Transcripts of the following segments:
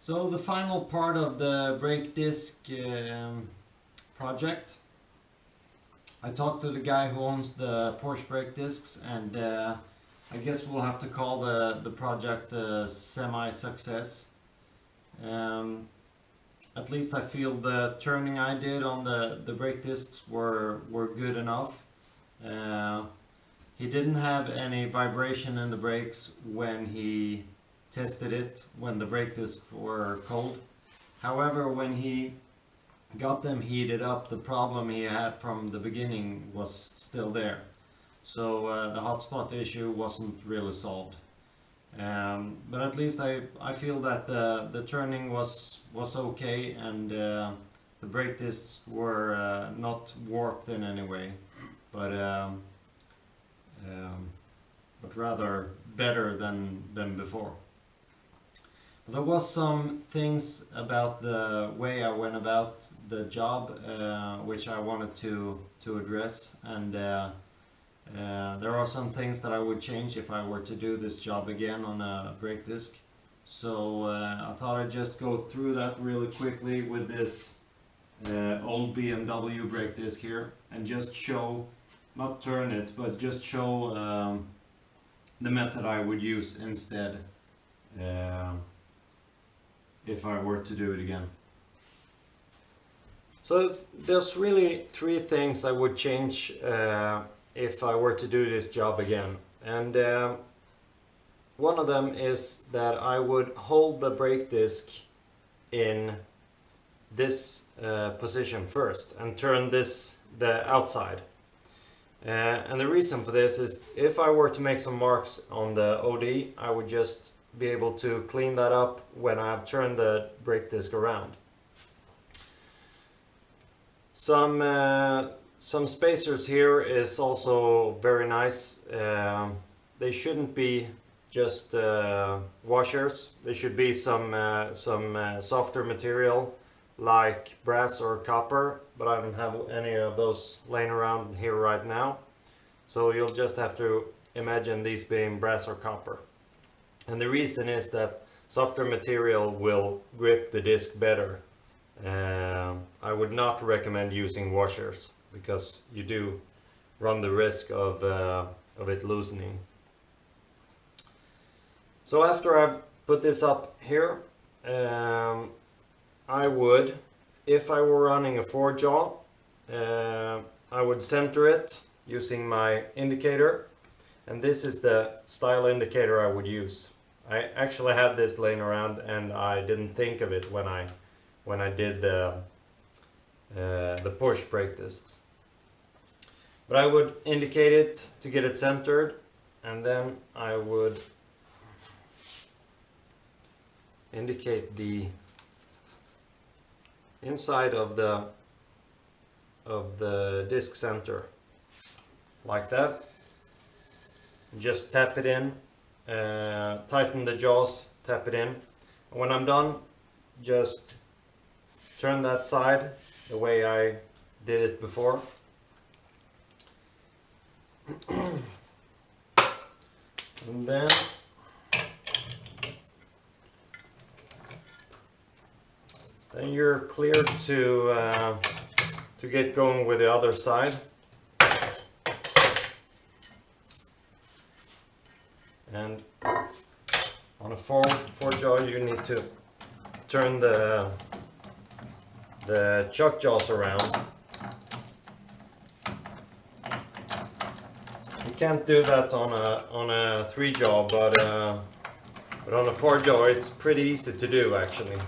So the final part of the brake disc project, I talked to the guy who owns the Porsche brake discs, and I guess we'll have to call the project a semi-success. At least I feel the turning I did on the brake discs were good enough. He didn't have any vibration in the brakes when he tested it, when the brake discs were cold. However, when he got them heated up, the problem he had from the beginning was still there. So the hotspot issue wasn't really solved. But at least I feel that the turning was okay, and the brake discs were not warped in any way, but rather better than before. But there was some things about the way I went about the job which I wanted to address, and there are some things that I would change if I were to do this job again on a brake disc. So I thought I'd just go through that really quickly with this old BMW brake disc here, and just show, not turn it, but just show the method I would use instead if I were to do it again. So there's really three things I would change if I were to do this job again, and one of them is that I would hold the brake disc in this position first and turn the outside. And the reason for this is, if I were to make some marks on the OD, I would just be able to clean that up when I've turned the brake disc around. Some spacers here is also very nice. They shouldn't be just washers. They should be some softer material like brass or copper, but I don't have any of those laying around here right now. So you'll just have to imagine these being brass or copper. And the reason is that softer material will grip the disc better. I would not recommend using washers, because you do run the risk of it loosening. So after I've put this up here, I would, if I were running a 4-jaw, I would center it using my indicator, and this is the style indicator I would use. I actually had this laying around and I didn't think of it when I did the Porsche brake discs. But I would indicate it to get it centered, and then I would indicate the inside of the disc center like that. Just tap it in, tighten the jaws, tap it in, and when I'm done, just turn that side the way I did it before. And then you're clear to get going with the other side. And on a 4-jaw you need to turn the chuck jaws around. You can't do that on a 3-jaw, but on a 4-jaw it's pretty easy to do, actually.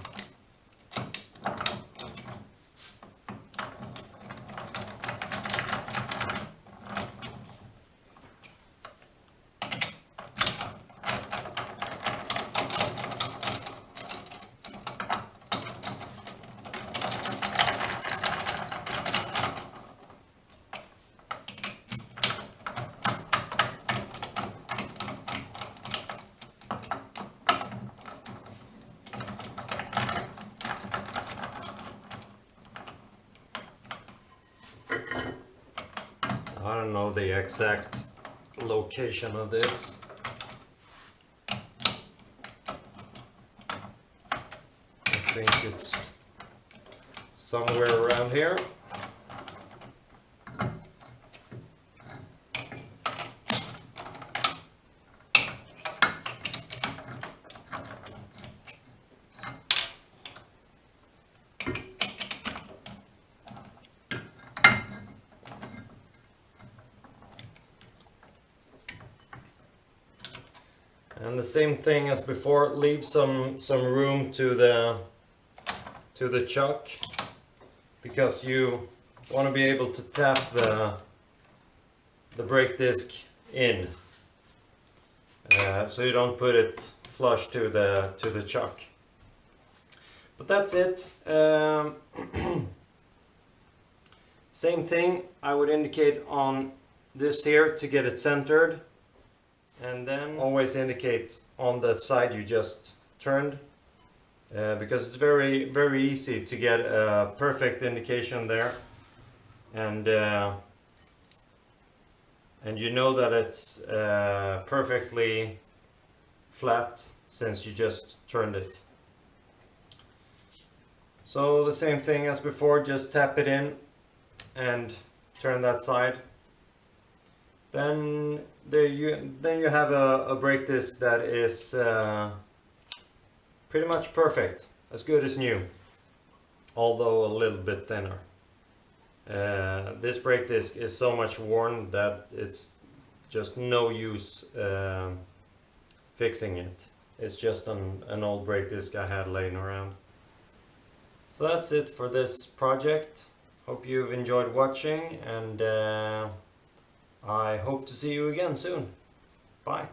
I don't know the exact location of this. think it's somewhere around here. And the same thing as before, leave some room to the chuck, because you want to be able to tap the brake disc in, so you don't put it flush to the chuck. But that's it. Same thing, I would indicate on this here to get it centered. And then always indicate on the side you just turned, because it's very easy to get a perfect indication there, and you know that it's perfectly flat since you just turned it. So the same thing as before, just tap it in and turn that side. Then you have a brake disc that is pretty much perfect, as good as new, although a little bit thinner. This brake disc is so much worn that it's just no use fixing it. It's just an old brake disc I had laying around. So that's it for this project. Hope you've enjoyed watching, and I hope to see you again soon. Bye.